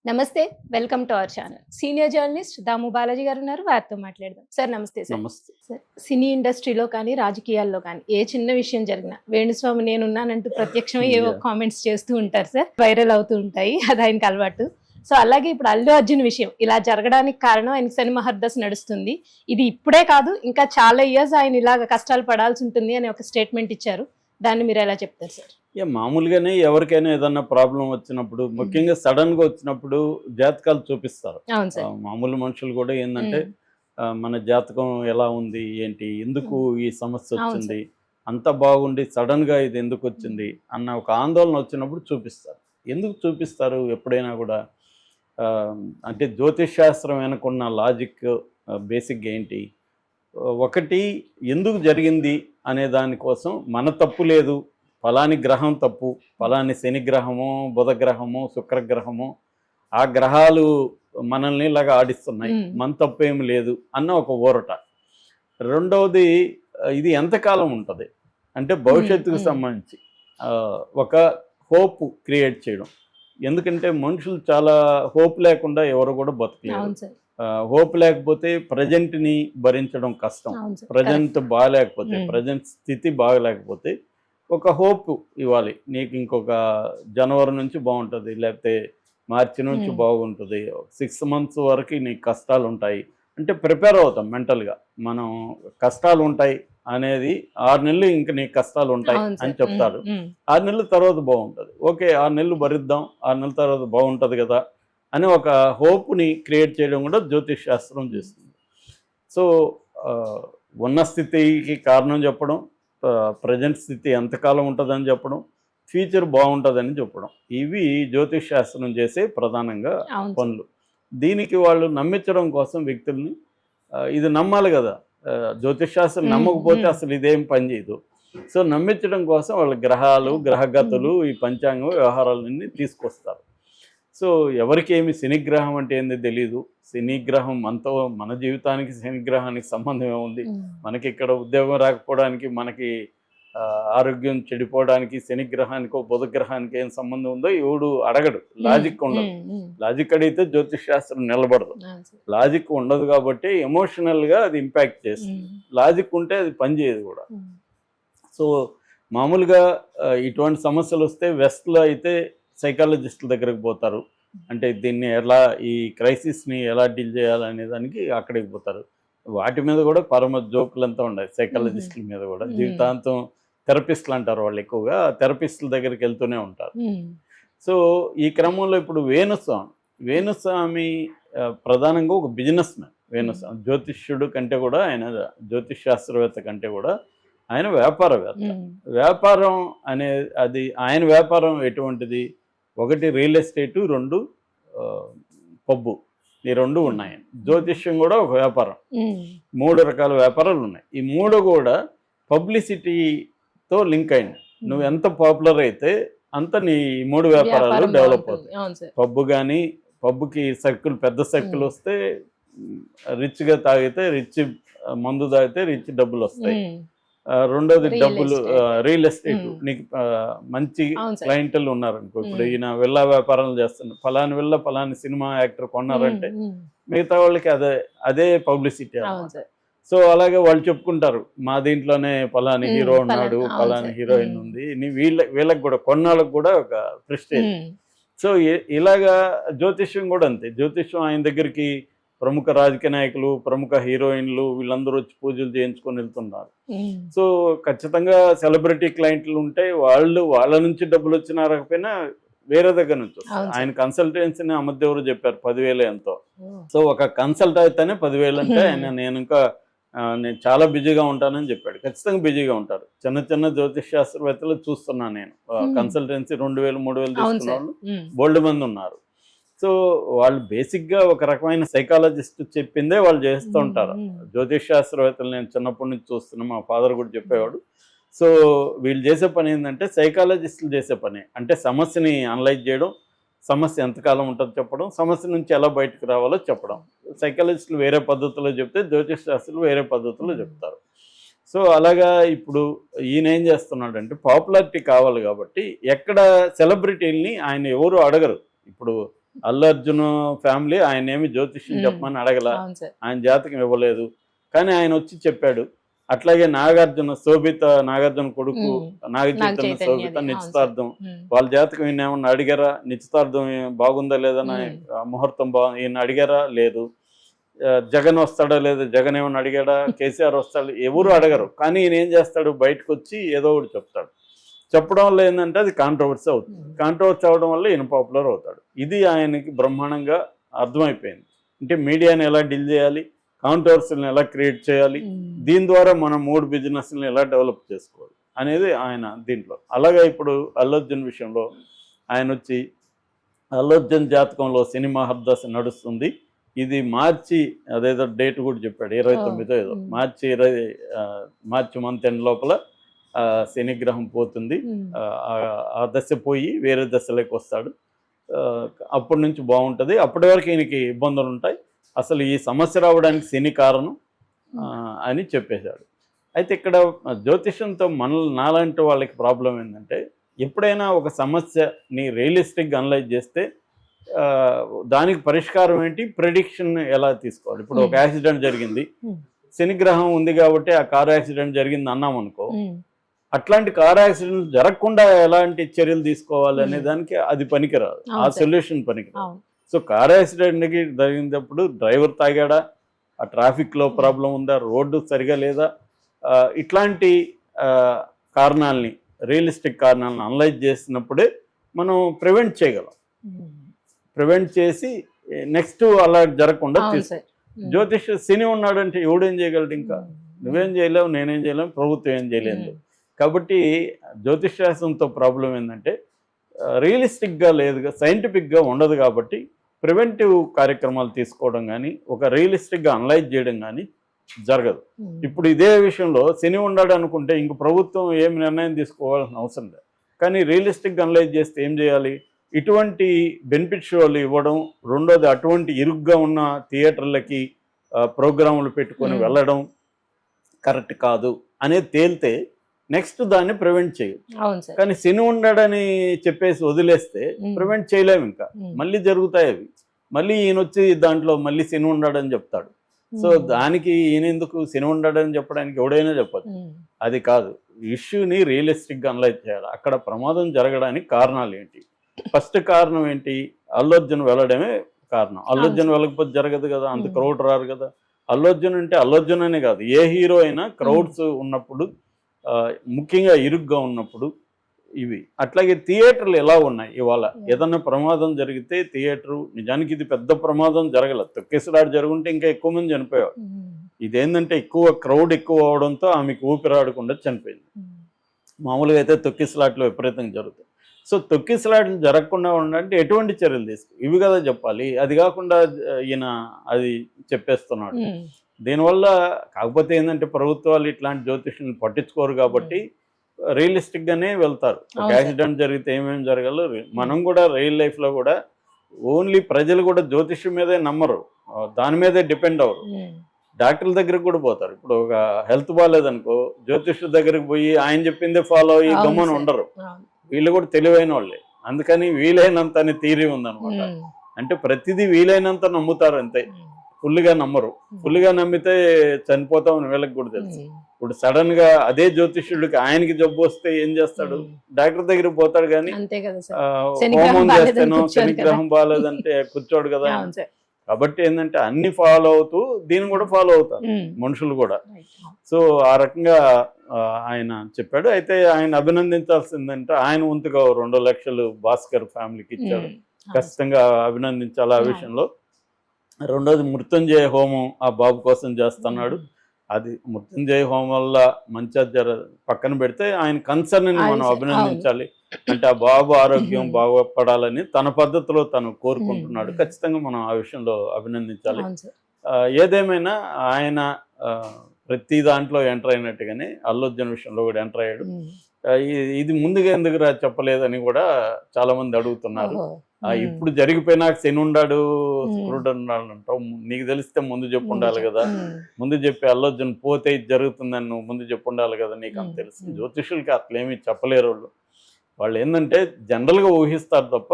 నమస్తే. Welcome to our channel. Senior journalist Damu Balaji గారు ఉన్నారు. వారితో మాట్లాడదాం. సార్ నమస్తే సార్. నమస్తే. సార్ సినీ ఇండస్ట్రీలో కానీ, రాజకీయాల్లో కానీ ఏ చిన్న విషయం జరిగినా వేణుస్వామి నేనున్నానంటూ ప్రత్యక్షమై ఏవో కామెంట్స్ చేస్తూ ఉంటారు సార్. వైరల్ అవుతూ ఉంటాయి. అది ఆయనకు అలవాటు. సో అలాగే ఇప్పుడు అల్లు అర్జున్ విషయం ఇలా జరగడానికి కారణం ఆయనకి శని మహర్దశ నడుస్తుంది. ఇది ఇప్పుడే కాదు ఇంకా చాలా ఇయర్స్ ఆయన ఇలాగ కష్టాలు పడాల్సి ఉంటుంది అని ఒక స్టేట్మెంట్ ఇచ్చారు. దాన్ని మీరు ఎలా చెప్తారు సార్? మామూలుగానే ఎవరికైనా ఏదన్నా ప్రాబ్లం వచ్చినప్పుడు, ముఖ్యంగా సడన్ గా వచ్చినప్పుడు జాతకాలు చూపిస్తారు. అవును సార్. మామూలు మనుషులు కూడా ఏంటంటే మన జాతకం ఎలా ఉంది, ఏంటి, ఎందుకు ఈ సమస్య వచ్చింది, అంత బాగుండి సడన్ గా ఇది ఎందుకు వచ్చింది అన్న ఒక ఆందోళన వచ్చినప్పుడు చూపిస్తారు. ఎందుకు చూపిస్తారు? ఎప్పుడైనా కూడా అంటే జ్యోతిష్ శాస్త్రం వెనుకున్న లాజిక్ బేసిక్గా ఏంటి, ఒకటి ఎందుకు జరిగింది అనే దానికోసం మన తప్పు లేదు, ఫలాని గ్రహం తప్పు, ఫలాని శని గ్రహము, బుధ గ్రహము, శుక్రగ్రహము, ఆ గ్రహాలు మనల్ని ఇలాగా ఆడిస్తున్నాయి, మన తప్పు ఏమి లేదు అన్న ఒక ఊరట. రెండవది, ఇది ఎంతకాలం ఉంటుంది అంటే భవిష్యత్తుకు సంబంధించి ఒక హోప్ క్రియేట్ చేయడం. ఎందుకంటే మనుషులు చాలా హోప్ లేకుండా ఎవరు కూడా బతకలేరు. హోప్ లేకపోతే ప్రజెంట్ని భరించడం కష్టం. ప్రజెంట్ బాగాలేకపోతే, ప్రజెంట్ స్థితి బాగలేకపోతే ఒక హోప్ ఇవ్వాలి. నీకు ఇంకొక జనవరి నుంచి బాగుంటుంది, లేకపోతే మార్చి నుంచి బాగుంటుంది, 6 months వరకు నీకు కష్టాలు ఉంటాయి అంటే ప్రిపేర్ అవుతాం మెంటల్గా. మనం కష్టాలు ఉంటాయి అనేది 6 నెలలు ఇంక నీకు కష్టాలు ఉంటాయి అని చెప్తాడు. 6 నెలల తర్వాత బాగుంటుంది, ఓకే 6 నెలలు భరిద్దాం, 6 నెలల తర్వాత బాగుంటుంది కదా అని ఒక హోప్ని క్రియేట్ చేయడం కూడా జ్యోతిష్ శాస్త్రం చేస్తుంది. సో ఉన్న స్థితికి కారణం చెప్పడం, ప్రజెంట్ స్థితి ఎంతకాలం ఉంటుందని చెప్పడం, ఫ్యూచర్ బాగుంటుందని చెప్పడం, ఇవి జ్యోతిష్ శాస్త్రం చేసే ప్రధానంగా పనులు. దీనికి వాళ్ళు నమ్మించడం కోసం వ్యక్తుల్ని ఇది నమ్మాలి కదా. జ్యోతిష్ శాస్త్రం నమ్మకపోతే అసలు ఇదేం పని చేయదు. సో నమ్మించడం కోసం వాళ్ళ గ్రహాలు, గ్రహగతులు, ఈ పంచాంగం వ్యవహారాలన్నీ తీసుకొస్తారు. సో ఎవరికి ఏమి శనిగ్రహం అంటే ఏంది తెలీదు. శనిగ్రహం అంతా మన జీవితానికి శనిగ్రహానికి సంబంధం ఏముంది? మనకి ఇక్కడ ఉద్యోగం రాకపోవడానికి, మనకి ఆరోగ్యం చెడిపోవడానికి శనిగ్రహానికో బుధగ్రహానికి ఏం సంబంధం ఉందో ఎవడు అడగడు. లాజిక్ ఉండదు. లాజిక్ అడిగితే జ్యోతిష్ శాస్త్రం నిలబడదు. లాజిక్ ఉండదు కాబట్టి ఎమోషనల్గా అది ఇంపాక్ట్ చేస్తుంది. లాజిక్ ఉంటే అది పనిచేయదు కూడా. సో మామూలుగా ఇటువంటి సమస్యలు వస్తే వెస్ట్లో అయితే సైకాలజిస్టుల దగ్గరకు పోతారు. అంటే దీన్ని ఎలా, ఈ క్రైసిస్ని ఎలా డీల్ చేయాలనే దానికి అక్కడికి పోతారు. వాటి మీద కూడా పరమ జోకులంతా ఉన్నాయి. సైకాలజిస్టుల మీద కూడా జీవితాంతం థెరపిస్టులు అంటారు వాళ్ళు, ఎక్కువగా థెరపిస్టుల దగ్గరికి వెళ్తూనే ఉంటారు. సో ఈ క్రమంలో ఇప్పుడు వేణుస్వామి ప్రధానంగా ఒక బిజినెస్ మ్యాన్. వేణుస్వామి జ్యోతిష్యుడు కంటే కూడా, ఆయన జ్యోతిష్ శాస్త్రవేత్త కంటే కూడా ఆయన వ్యాపారవేత్త. వ్యాపారం అది ఆయన వ్యాపారం ఎటువంటిది? ఒకటి రియల్ ఎస్టేటు, 2 పబ్బు, ఈ 2 ఉన్నాయి. జ్యోతిష్యం కూడా ఒక వ్యాపారం. 3 రకాల వ్యాపారాలు ఉన్నాయి. ఈ 3 కూడా పబ్లిసిటీతో లింక్ అయినాయి. నువ్వు ఎంత పాపులర్ అయితే అంత నీ 3 వ్యాపారాలు డెవలప్ అవుతాయి. పబ్బు కానీ, పబ్బుకి సర్కిల్, పెద్ద సర్కిల్ వస్తే రిచ్గా తాగితే రిచ్, మందు తాగితే రిచ్ డబ్బులు వస్తాయి. రెండోది డబ్బులు, రియల్ ఎస్టేట్, నీకు మంచి క్లయింటలు ఉన్నారనుకో. ఇప్పుడు ఈయన విల్లా వ్యాపారాలు చేస్తున్నారు, ఫలాని విల్లా ఫలాని సినిమా యాక్టర్ కొన్నారంటే మిగతా వాళ్ళకి అదే పబ్లిసిటీ. సో అలాగే వాళ్ళు చెప్పుకుంటారు, మా దీంట్లోనే ఫలాని హీరో ఉన్నాడు, ఫలాని హీరోయిన్ ఉంది, వీళ్ళకి కూడా, కొన్నాళ్ళకు కూడా ఒక ప్రెస్టేజ్. సో ఇలాగా జ్యోతిష్యం కూడా అంతే. జ్యోతిష్యం ఆయన దగ్గరికి ప్రముఖ రాజకీయ నాయకులు, ప్రముఖ హీరోయిన్లు వీళ్ళందరూ వచ్చి పూజలు చేయించుకొని వెళ్తున్నారు. సో ఖచ్చితంగా సెలబ్రిటీ క్లయింట్లు ఉంటే వాళ్ళ నుంచి డబ్బులు వచ్చినా రాకపోయినా వేరే దగ్గర నుంచి వస్తారు. ఆయన కన్సల్టెన్సీని అమ్మదేవరు చెప్పారు 10,000 ఎంతో. సో ఒక కన్సల్ట్ అయితేనే 10,000 అంటే ఆయన నేను చాలా బిజీగా ఉంటానని చెప్పాడు. ఖచ్చితంగా బిజీగా ఉంటారు. చిన్న జ్యోతిష్ శాస్త్రవేత్తలు చూస్తున్నాను నేను. కన్సల్టెన్సీ 2,000, 3,000 తీసుకున్న వాళ్ళు బోల్డ్ మంది ఉన్నారు. సో వాళ్ళు బేసిక్గా ఒక రకమైన సైకాలజిస్ట్ చెప్పిందే వాళ్ళు చేస్తూ ఉంటారు. జ్యోతిష్ శాస్త్రవేత్తలు నేను చిన్నప్పటి నుంచి చూస్తున్నా, మా ఫాదర్ కూడా చెప్పేవాడు. సో వీళ్ళు చేసే పని ఏంటంటే సైకాలజిస్టులు చేసే పని అంటే సమస్యని అనలైజ్ చేయడం, సమస్య ఎంతకాలం ఉంటుందో చెప్పడం, సమస్య నుంచి ఎలా బయటకు రావాలో చెప్పడం. సైకాలజిస్టులు వేరే పద్ధతిలో చెప్తే జ్యోతిష్ శాస్త్రులు వేరే పద్ధతిలో చెప్తారు. సో అలాగా ఇప్పుడు ఈయన ఏం చేస్తున్నాడంటే పాపులారిటీ కావాలి కాబట్టి ఎక్కడ సెలబ్రిటీల్ని ఆయన ఎవరు అడగరు. ఇప్పుడు అల్లు అర్జున్ ఫ్యామిలీ ఆయన ఏమి జ్యోతిష్యం చెప్పమని అడగల, అవును సార్. ఆయన జాతకం ఇవ్వలేదు, కానీ ఆయన వచ్చి చెప్పాడు. అట్లాగే నాగార్జున కొడుకు నాగ చైతన్య శోభిత నిశ్చితార్థం, వాళ్ళ జాతకం ఈయన ఏమన్నా అడిగారా? నిశ్చితార్థం బాగుందా లేదని ముహూర్తం ఈయన అడిగారా? లేదు. జగన్ వస్తాడా లేదా, జగన్ ఏమన్నా అడిగాడా? కేసీఆర్ వస్తాడు, ఎవరు అడగరు. కానీ ఈయన ఏం చేస్తాడు, బయటకు వచ్చి ఏదో ఒకటి చెప్తాడు. చెప్పడం వల్ల ఏంటంటే అది కాంట్రవర్సీ అవుతుంది. కాంట్రవర్సీ అవడం వల్ల ఈయన పాపులర్ అవుతాడు. ఇది ఆయనకి బ్రహ్మాండంగా అర్థమైపోయింది. అంటే మీడియాని ఎలా డీల్ చేయాలి, కాంట్రవర్సీలను ఎలా క్రియేట్ చేయాలి, దీని ద్వారా మనం 3 బిజినెస్లను ఎలా డెవలప్ చేసుకోవాలి అనేది ఆయన దీంట్లో. అలాగే ఇప్పుడు అల్లు అర్జున్ విషయంలో ఆయన వచ్చి అల్లు అర్జున్ జాతకంలో శని మహర్దశ నడుస్తుంది, ఇది మార్చి అదేదో డేట్ కూడా చెప్పాడు 29 ఏదో మార్చి మంత్ ఎండ్ లోపల శనిగ్రహం పోతుంది, ఆ దశ పోయి వేరే దశలోకి వస్తాడు, అప్పటి నుంచి బాగుంటుంది, అప్పటి వరకు ఈయనకి ఇబ్బందులు ఉంటాయి, అసలు ఈ సమస్య రావడానికి శని కారణం అని చెప్పేశాడు. అయితే ఇక్కడ జ్యోతిషంతో నాలాంటి వాళ్ళకి ప్రాబ్లం ఏంటంటే, ఎప్పుడైనా ఒక సమస్యని రియలిస్టిక్గా అనలైజ్ చేస్తే దానికి పరిష్కారం ఏంటి, ప్రెడిక్షన్ ఎలా తీసుకోవాలి. ఇప్పుడు ఒక యాక్సిడెంట్ జరిగింది, శనిగ్రహం ఉంది కాబట్టి ఆ కారు యాక్సిడెంట్ జరిగింది అన్నాం అనుకో, అట్లాంటి కార్ యాక్సిడెంట్ జరగకుండా ఎలాంటి చర్యలు తీసుకోవాలి అనే దానికి అది పనికిరాదు, ఆ సొల్యూషన్ పనికిరాదు. సో కార్ యాక్సిడెంట్కి జరిగినప్పుడు డ్రైవర్ తాగాడా, ఆ ట్రాఫిక్లో ప్రాబ్లం ఉందా, రోడ్డు సరిగా లేదా, ఇట్లాంటి కారణాలని రియలిస్టిక్ కారణాలను అనలైజ్ చేసినప్పుడే మనం ప్రివెంట్ చేయగలం. ప్రివెంట్ చేసి నెక్స్ట్ అలా జరగకుండా జ్యోతిష్ శని ఉన్నాడంటే ఎవడేం చేయగలడు, ఇంకా నువ్వేం చేయలేవు, నేనేం చేయలేము, ప్రభుత్వం ఏం చేయలేదు. కాబట్టి జ్యోతిష్ శాస్త్రంతో ప్రాబ్లం ఏంటంటే రియలిస్టిక్గా లేదుగా, సైంటిఫిక్గా ఉండదు. కాబట్టి ప్రివెంటివ్ కార్యక్రమాలు తీసుకోవడం కానీ, ఒక రియలిస్టిక్గా అనలైజ్ చేయడం కానీ జరగదు. ఇప్పుడు ఇదే విషయంలో శని ఉన్నాడు అనుకుంటే ఇంక ప్రభుత్వం ఏమి నిర్ణయం తీసుకోవాల్సిన అవసరం లేదు. కానీ రియలిస్టిక్గా అనలైజ్ చేస్తే ఏం చేయాలి, ఇటువంటి బెనిఫిట్ షోలు ఇవ్వడం, రెండోది అటువంటి ఇరుగ్గా ఉన్న థియేటర్లకి ప్రోగ్రాములు పెట్టుకొని వెళ్ళడం కరెక్ట్ కాదు అనేది తేలితే నెక్స్ట్ దాన్ని ప్రివెంట్ చేయొచ్చు. కానీ శని ఉండడని చెప్పేసి వదిలేస్తే ప్రివెంట్ చేయలేము, ఇంకా మళ్ళీ జరుగుతాయి అవి. మళ్ళీ ఈయన వచ్చి దాంట్లో మళ్ళీ శని ఉండడని చెప్తాడు. సో దానికి ఈయన ఎందుకు శని ఉండడని చెప్పడానికి ఎవడైనా చెప్పచ్చు, అది కాదు. ఇష్యూని రియలిస్టిక్గా అనలైజ్ చేయాలి. అక్కడ ప్రమాదం జరగడానికి కారణాలు ఏంటి, ఫస్ట్ కారణం ఏంటి, అల్లు అర్జున్ వెళ్ళడమే కారణం. అల్లు అర్జున్ వెళ్ళకపోతే జరగదు కదా, అంత క్రౌడ్ రారు కదా. అల్లు అర్జున్ అంటే అల్లు అర్జున్ అనే కాదు, ఏ హీరో అయినా క్రౌడ్స్ ఉన్నప్పుడు, ముఖ్యంగా ఇరుగ్గా ఉన్నప్పుడు ఇవి. అట్లాగే థియేటర్లు ఎలా ఉన్నాయి ఇవాళ, ఏదన్నా ప్రమాదం జరిగితే థియేటరు, నిజానికి ఇది పెద్ద ప్రమాదం జరగలేదు, తొక్కేసలాట జరుగుంటే ఇంకా ఎక్కువ మంది చనిపోయారు. ఇదేంటంటే ఎక్కువ క్రౌడ్ ఎక్కువ అవడంతో ఆమెకు ఊపిరాడకుండా చనిపోయింది. మామూలుగా అయితే తొక్కిసలాట్లు విపరీతంగా జరుగుతాయి. సో తొక్కిసలాట్లు జరగకుండా ఉండాలంటే ఎటువంటి చర్యలు తీసుకో, ఇవి కదా చెప్పాలి. అది కాకుండా ఈయన అది చెప్పేస్తున్నాడు. దీనివల్ల కాకపోతే ఏంటంటే ప్రభుత్వాలు ఇట్లాంటి జ్యోతిష్యం పట్టించుకోరు కాబట్టి రియలిస్టిక్గానే వెళ్తారు. ఒక యాక్సిడెంట్ జరిగితే ఏమేమి జరగాలో మనం కూడా రియల్ లైఫ్లో కూడా ఓన్లీ ప్రజలు కూడా జ్యోతిష్యం మీదే నమ్మరు, దాని మీదే డిపెండ్ అవ్వరు. డాక్టర్ల దగ్గరకు కూడా పోతారు. ఇప్పుడు ఒక హెల్త్ బాగాలేదనుకో, జ్యోతిష్యుల దగ్గరకు పోయి ఆయన చెప్పిందే ఫాలో అయ్యి గమ్మని ఉండరు. వీళ్ళు కూడా తెలివైన వాళ్ళే, అందుకని వీలైనంత అని థియరీ ఉందన్నమాట. అంటే ప్రతిదీ వీలైనంత నమ్ముతారు అంతే, ఫుల్గా నమ్మరు. ఫుల్గా నమ్మితే చనిపోతామని వీళ్ళకి కూడా తెలుసు. ఇప్పుడు సడన్ గా అదే జ్యోతిష్యుడికి ఆయనకి జబ్బు వస్తే ఏం చేస్తాడు, డాక్టర్ దగ్గరికి పోతాడు. కానీ హోమం చేస్తాను, శనిగ్రహం బాగాలేదంటే కూర్చోడు కదా. కాబట్టి ఏంటంటే అన్ని ఫాలో అవుతూ దీన్ని కూడా ఫాలో అవుతారు మనుషులు కూడా. సో ఆ రకంగా ఆయన చెప్పాడు. అయితే ఆయన అభినందించాల్సిందంటే ఆయన వంతుగా 2 లక్షలు భాస్కర్ ఫ్యామిలీకి ఇచ్చాడు, ఖచ్చితంగా అభినందించాలి ఆ విషయంలో. రెండోది మృత్యుంజయ హోమం ఆ బాబు కోసం చేస్తున్నాడు. అది మృత్యుంజయ హోమం వల్ల మంచి పక్కన పెడితే ఆయన కన్సర్న్ ని మనం అభినందించాలి. అంటే ఆ బాబు ఆరోగ్యం బాగుపడాలని తన పద్ధతిలో తను కోరుకుంటున్నాడు, ఖచ్చితంగా మనం ఆ విషయంలో అభినందించాలి. ఏదేమైనా ఆయన ప్రతి దాంట్లో ఎంటర్ అయినట్టుగానే అల్లు అర్జున్ విషయంలో కూడా ఎంటర్ అయ్యాడు. ఇది ముందుగా ఎందుకు చెప్పలేదని కూడా చాలా మంది అడుగుతున్నారు. ఇప్పుడు జరిగిపోయినాక శని ఉండాడు శుక్రుడు ఉన్నాడు అంటావు, నీకు తెలిస్తే ముందు చెప్పు ఉండాలి కదా. ముందు చెప్పి అల్లు అర్జున్ పోతే ఇది జరుగుతుందని నువ్వు ముందు చెప్పు ఉండాలి కదా, నీకు అంత తెలుసు. జ్యోతిషులకి అట్లేమీ చెప్పలేరు వాళ్ళు ఏంటంటే జనరల్గా ఊహిస్తారు తప్ప